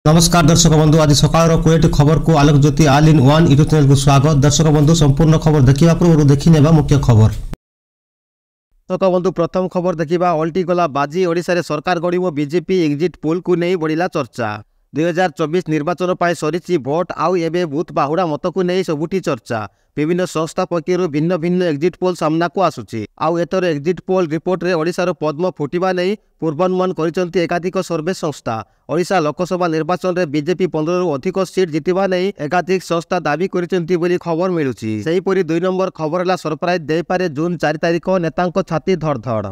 नमस्कार दर्शक बंधु आज सकाळ 20 खबर को Alok Jyoti all in one YouTube channel को स्वागत। दर्शक बंधु संपूर्ण खबर देखा पूर्व देखी नेबा मुख्य खबर। दर्शक बंधु प्रथम खबर देखा ओल्टी गला बाजी ओडिशा रे सरकार गढ़ बीजेपी एग्जिट पोल को नहीं बढ़िला चर्चा। 2024 निर्वाचन पर सरी भोट आउ एबे बूथ बाहुड़ा मत को नहीं सबुठी चर्चा। विभिन्न संस्था पक्षर भिन्न भिन्न एग्जिट पोल सामना को आसुची। आउ एतर एग्जिट पोल रिपोर्ट रे ओडिशार पद्म फुटिबा नहीं पूर्वानुमान करिसंती एकाधिक सर्वे संस्था। ओडिशा लोकसभा निर्वाचन रे बीजेपी 15 रु अधिक सीट जितिबा नहीं एकाधिक संस्था दाबी करिसंती बोली खबर मिलुची। सेहीपरि 2 नंबर खबर है सरप्राइज दे पारे जून 4 तारिख नेतांको छाती धड़धड़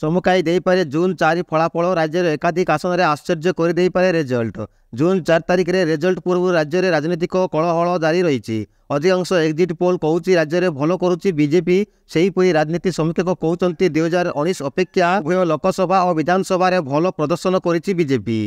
चमकाई दे पारे जून 4 फलाफल राज्य एकाधिक आसन में आश्चर्य कर दे पारे रिजल्ट। जून 4 तारिख रे रिजल्ट पूर्व राज्य में राजनीतिक कलहल जारी रही। अधिकांश एग्जिट पोल कहूँ राज्य में भल करुच्ची बीजेपी। सेहीपरि राजनीति समीक्षक कहते 2019 अपेक्षा उभय लोकसभा और विधानसभा रे भल प्रदर्शन करिछि बीजेपी।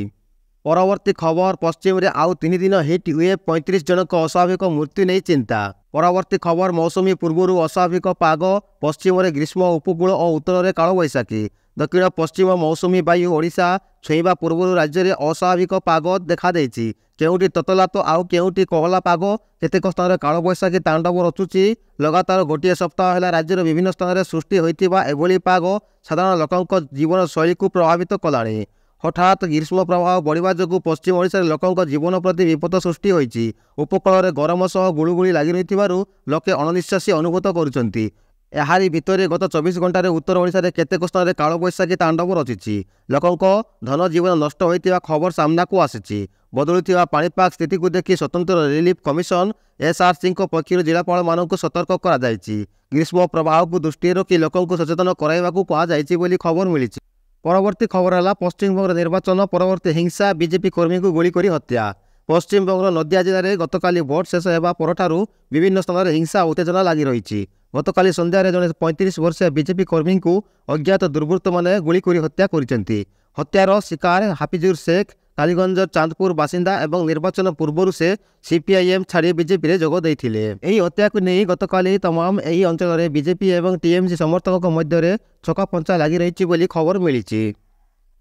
परवर्ती खबर पश्चिम रे आउ 3 दिन हिट वेव 35 जनक अस्वाभाविक मृत्यु नहीं चिंता। परवर्ती खबर मौसुमी पूर्व अस्वाभाविक पाग पश्चिम रे ग्रीष्म उपकूल और उत्तर में काल बैशाखी। दक्षिण पश्चिम मौसुमी वायु ओडिशा छुईवा पूर्व राज्य में अस्वाभाविक पाग देखा देछि। केउटी ततला तो आउ केउटी कोहला पाग केतेक स्थान में काल बैशाखी तांडव रचुची। लगातार गोटे सप्ताह है राज्यर विभिन्न स्थान में सृष्टि होइतिबा एभली पाग साधारण लोकंक जीवन शैली को प्रभावित कलाणी। हठात ग्रीष्म प्रभाव बढ़िया जो पश्चिम ओडिशा लोकों जीवन प्रति विपद सृष्टि होइछि। उपकूल में गरम सह गुळुगुळी लागि रहिथिबारु लोके अणनिश्वासी अनुभूत करुछंती। एहारी भितर गत 24 घंटे उत्तर ओडिशा रे केतेक स्थान में काल बैशाखी तांडव रचिछि। लोकों धन जीवन नष्ट होइतिबा खबर सामना को आसिछि। बदलुथिबा पाणीपाग स्थिति को देखि स्वतंत्र रिलीफ कमिशन एसआरसी पक्षर जिलापाल मानक सतर्क करा जायछि। ग्रीष्म प्रभाव को दृष्टि रखी लोकों सचेतन कराइबाकू कहा जायछि बोली खबर मिलिछि। परवर्ती खबर है पश्चिमबंग निर्वाचन परवर्ती हिंसा बीजेपी कर्मी को गुली करी हत्या। पश्चिमबंग नदिया जिले में गतकाली भोट शेष होगा परठारू विभिन्न स्थान में हिंसा उत्तेजना लगी रही। गतकाली संध्यारे जड़े 35 वर्षीय बीजेपी कर्मी को अज्ञात दुर्बृत्त मैंने गुली करी हत्या करिसेंती। हत्यार शिकार हाफिजुर शेख कालीगंज चांदपुर बासिंदा एवं निर्वाचन पूर्व से सीपीआईएम छाड़ी बीजेपी रे जोग देथिले। एही हत्या को नहीं गतकाली तमाम एही अंचल में बीजेपी एवं टीएमसी समर्थकों मध्य छकापंचा लगी रही बोली खबर मिली।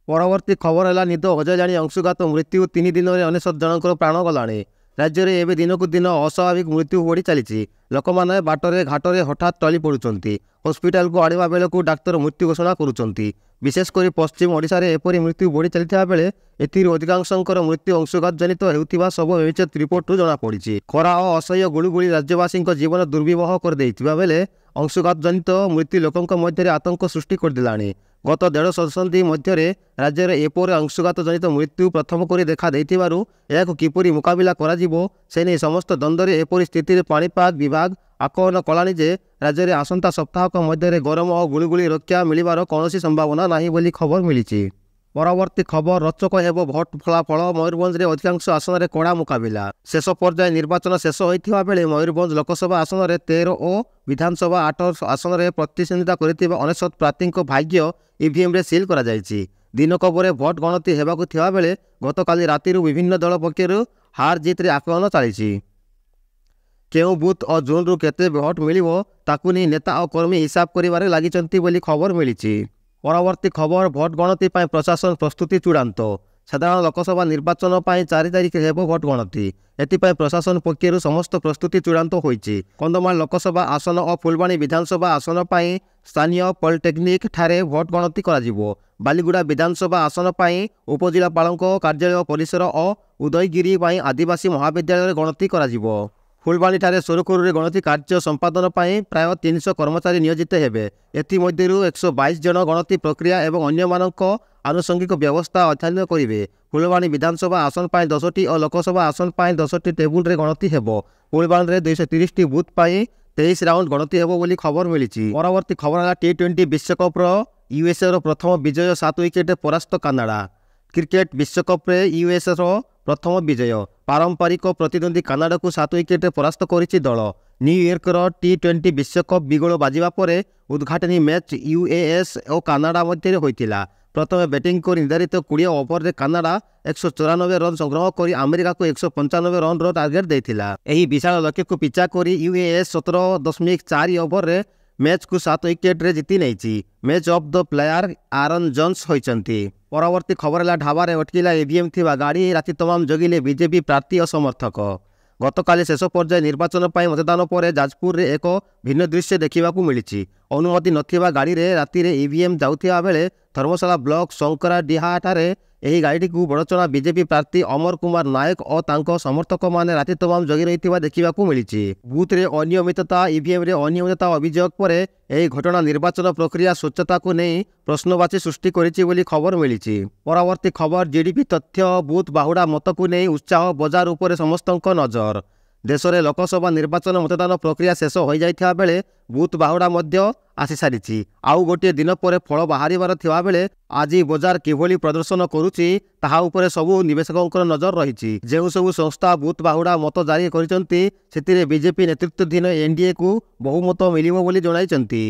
परवर्ती खबर है निद अजयजाणी अंशुघात मृत्यु 3 दिन में 19 जनकर प्राण गलाणी। राज्य में एवं दिन को दिन अस्वाभाविक मृत्यु बढ़ी चली। लोक मैंने बाटरे घाटरे हठात टली पड़ुंट हस्पिटाल को आने बेल को डाक्तर मृत्यु घोषणा करुंट। विशेषकर पश्चिम ओडिशा रे एपरी मृत्यु बढ़ी चलता बेले अधिकांशंकर मृत्यु अंशुघात जनित होता सब एचएच रिपोर्ट जमापड़ी। खरा और असह्य गुळुगुळी राज्यवासी जीवन दुर्विवह कर देथिबा बेले अंशुघात जनित मृत्यु लोकों मध्य आतंक सृष्टि करदेलाणी। गत 1.5 दशंधि मध्य राज्य में एपरी अंशुघात जनित मृत्यु प्रथम कर देखा देथिबारु एहाकु किपरि मुकाबिला कराजिबो से नहीं समस्त द्वंद्व एपरी स्थिति पाणीपाग विभाग आकलन कलानी जे राज्य में आसंता सप्ताह मध्य गरम और गुळुगुळी रक्षा मिलिबार कौनसी संभावना नहीं बोली खबर मिली। परवर्ती खबर रोचक हेबो भोट फलाफल मयूरभंज रे अधिकांश आसन में कड़ा मुकाबिला। शेष पर्याय निर्वाचन शेष होइथिबा बेले मयूरभंज लोकसभा आसन में 13 और विधानसभा 8 आसन में प्रतिद्वंदिता करिथिबा 99 प्रार्थी भाग्य ईवीएम रे सील करा जायछि। दिनक ପରେ भोट गणति हेबाकु थिबा बेले गतकाली रातिरु विभिन्न दल पक्षरु हार जीत रे आकलन चलिछि। केउ बूथ और जोन रु केते भोट मिलिबो ताकु नै नेता और कर्मी हिसाब करिबारे लागिचंती बोली खबर मिलिछि। परवर्ती खबर भोट गणति पाई प्रशासन प्रस्तुति चूड़ांत। साधारण लोकसभा निर्वाचन पाई 4 तारिख हेबो भोट गणति। एथिपाई प्रशासन पक्षर समस्त प्रस्तुति चूड़ांत होइछि। कंधमाल लोकसभा आसन और फुलबाणी विधानसभा आसन पाई स्थानीय पॉलिटेक्निक ठारे भोट गणति कराजिबो। बालीगुड़ा विधानसभा आसन पाई उपजिलापालଙ୍କ कार्यालय परिसर और उदयगिरी पाई आदिवासी महाविद्यालय गणति कराजिबो। फुलबाणी ठारे सुरुखुरु गणति कार्य संपादन पाई प्राय 300 कर्मचारी नियोजित हेबे। एथिमध्यरु 122 जन गणति प्रक्रिया एवं अन्य मानक आनुषंगिक व्यवस्था अध्ययन करिवे। फुलबाणी विधानसभा आसन पाई 10टी और लोकसभा आसन पाई 10टी टेबुल रे गणति हेबो। फुलबाणी रे 230 बूथ पाई 23 राउंड गणति हेबो बोली खबर मिलिछि। परवर्ती खबर है T20 विश्वकप यूएसए रो प्रथम विजय 7 विकेट परास्त कानाडा। क्रिकेट विश्वकप यूएसए रो प्रथम विजय पारंपरिक प्रतिद्वंदी कानाडा को 7 विकेट परास्त करिछि दल। न्यूयॉर्क T20 विश्वकप बिगोल बाजिबा परे उद्घाटनी मैच यूएस और कानाडा मध्य होइतिला। प्रथम बैटिंग कर निर्धारित 20 ओवर रे कानाडा 194 रन संग्रह कर अमेरिका को 195 रन टार्गेट देथिला। एही विशाल लक्ष्य को पिछा कर यूएस 17.4 ओवर रे मैच को 7 विकेट रे जीति नहीं। Match of the player Aaron Johns होइचंती। परवर्ती खबर है ढाबारे अटकिला ईवीएम थिबा गाड़ी राति तमाम जगिले बीजेपी प्रार्थी और समर्थक। गतकाली शेष पर्याय निर्वाचन पर मतदान पर जाजपुर रे एक भिन्न दृश्य देखा मिली। अनुमति नथिबा गाड़ी रे राति रे ईवीएम जाउथिबा बेले धर्मशाला ब्लॉक शंकरा डिहाठारे ଏହି ଗାଡ଼ିଟିକୁ ବଡ଼ଚଣା ବିଜେପି ପ୍ରାର୍ଥୀ ଅମର କୁମାର ନାୟକ ଓ ତାଙ୍କ ସମର୍ଥକମାନେ ରାତି ତମାମ ଜଗି ରହିଥିବା ଦେଖିବାକୁ ମିଳିଛି। ବୁଥରେ ଅନିୟମିତତା ଇଭିଏମ୍ରେ ଅନିୟମିତତା ଅଭିଯୋଗ ପରେ ଏହି ଘଟଣା ନିର୍ବାଚନ ପ୍ରକ୍ରିୟା ସ୍ୱଚ୍ଛତାକୁ ନେଇ ପ୍ରଶ୍ନବାଚୀ ସୃଷ୍ଟି କରିଛି ବୋଲି ଖବର ମିଳିଛି। ପରବର୍ତ୍ତୀ ଖବର ଜିଡିପି ତଥ୍ୟ ବୁଥ ବାହୁଡ଼ା ମତକୁ ନେଇ ଉତ୍ସାହ ବଜାର ଉପରେ ସମସ୍ତଙ୍କ ନଜର। ଦେଶରେ ଲୋକସଭା ନିର୍ବାଚନ ମତଦାନ ପ୍ରକ୍ରିୟା ଶେଷ ହୋଇଯାଇଥିବା ବେଳେ ବୁଥ ବାହୁଡ଼ା ମଧ୍ୟ ଆସିସାରିଛି। ଆଉ ଗୋଟିଏ ଦିନ ପରେ ଫଳ ବାହାରିବାର ଥିବାବେଳେ ଆଜି ବଜାର କିଭଳି ପ୍ରଦର୍ଶନ କରୁଛି ତାହା ଉପରେ ସବୁ ନିବେଶକଙ୍କର ନଜର ରହିଛି। ଯେଉଁ ସବୁ ସଂସ୍ଥା ବୁଥ ବାହୁଡ଼ା ମତ ଜାରି କରିଛନ୍ତି ସେଥିରେ ବିଜେପି ନେତୃତ୍ୱାଧୀନ ଏନ୍ଡିଏକୁ ବହୁମତ ମିଳିବ ବୋଲି ଜଣାଇଛନ୍ତି।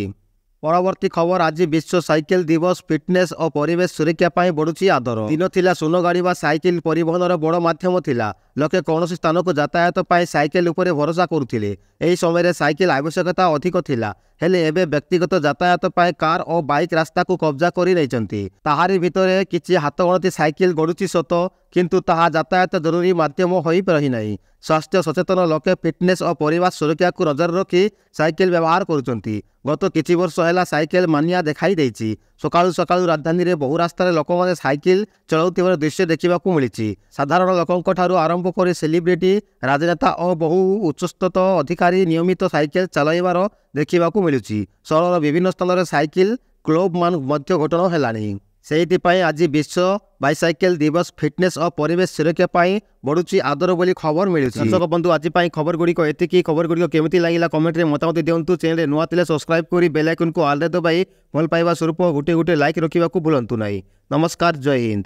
ପରବର୍ତ୍ତୀ ଖବର ଆଜି ବିଶ୍ୱ ସାଇକେଲ ଦିବସ। ଫିଟନେସ୍ ଓ ପରିବେଶ ସୁରକ୍ଷା ପାଇଁ ବଢ଼ୁଛି ଆଦର। ଦିନ ଥିଲା ସୁନ ଗାଡ଼ି ବା ସାଇକେଲ ପରିବହନର ବଡ଼ ମାଧ୍ୟମ ଥିଲା। ଲୋକେ କୌଣସି ସ୍ଥାନକୁ ଯାତାୟାତ ପାଇଁ ସାଇକେଲ ଉପରେ ଭରସା କରୁଥିଲେ। ଏହି ସମୟରେ ସାଇକେଲ ଆବଶ୍ୟକତା ଅଧିକ ଥିଲା, ହେଲେ ଏବେ ବ୍ୟକ୍ତିଗତ ଯାତାୟାତ ପାଇଁ କାର ଓ ବାଇକ୍ ରାସ୍ତାକୁ କବ୍ଜା କରି ନେଇଛନ୍ତି। ତାହାରି ଭିତରେ କିଛି ହାତଗଣତି ସାଇକେଲ ଗଡ଼ୁଛି ସତ, କିନ୍ତୁ ତାହା ଯାତାୟାତ ଜରୁରୀ ମାଧ୍ୟମ ହୋଇ ରହିନାହିଁ। ସ୍ୱାସ୍ଥ୍ୟ ସଚେତନ ଲୋକେ ଫିଟନେସ୍ ଓ ପରିବେଶ ସୁରକ୍ଷାକୁ ନଜର ରଖି ସାଇକେଲ ବ୍ୟବହାର କରୁଛନ୍ତି। ଗତ କିଛି ବର୍ଷ ହେଲା ସାଇକେଲ ମାନିଆ ଦେଖାଇ ଦେଇଛି। ସକାଳୁ ସକାଳୁ ରାଜଧାନୀରେ ବହୁ ରାସ୍ତାରେ ଲୋକମାନେ ସାଇକେଲ ଚଳାଉଥିବାର ଦୃଶ୍ୟ ଦେଖିବାକୁ ମିଳିଛି। ସାଧାରଣ ଲୋକଙ୍କଠାରୁ ଆରମ୍ଭ କରି ସେଲିବ୍ରିଟି, ରାଜନେତା ଓ ବହୁ ଉଚ୍ଚସ୍ତତ ଅଧିକାରୀ ନିୟମିତ ସାଇକେଲ ଚଳାଇବାର ଦେଖିବାକୁ ମିଳୁଛି। ସହରର ବିଭିନ୍ନ ସ୍ଥାନରେ ସାଇକେଲ କ୍ଲବ୍ ମଧ୍ୟ ଗଠନ ହେଲାଣି। ସେଇଥିପାଇଁ ଆଜି ବିଶ୍ୱ ବାଇସାଇକେଲ ଦିବସ। ଫିଟନେସ୍ ଓ ପରିବେଶ ସୁରକ୍ଷା ପାଇଁ ବଢ଼ୁଛି ଆଦର ବୋଲି ଖବର ମିଳୁଛି। ଦର୍ଶକ ବନ୍ଧୁ, ଆଜି ପାଇଁ ଖବରଗୁଡ଼ିକ ଏତିକି। ଖବରଗୁଡ଼ିକ କେମିତି ଲାଗିଲା କମେଣ୍ଟରେ ମତାମତ ଦିଅନ୍ତୁ। ଚ୍ୟାନେଲରେ ନୂଆ ଥିଲେ ସବସ୍କ୍ରାଇବ୍ କରି ବେଲ୍ ଆଇକନ୍କୁ ଅଲ୍ରେ ଦବାଇ ଭଲ ପାଇବା ସ୍ୱରୂପ ଗୋଟେ ଲାଇକ୍ ରଖିବାକୁ ଭୁଲନ୍ତୁ ନାହିଁ। ନମସ୍କାର, ଜୟ ହିନ୍ଦ।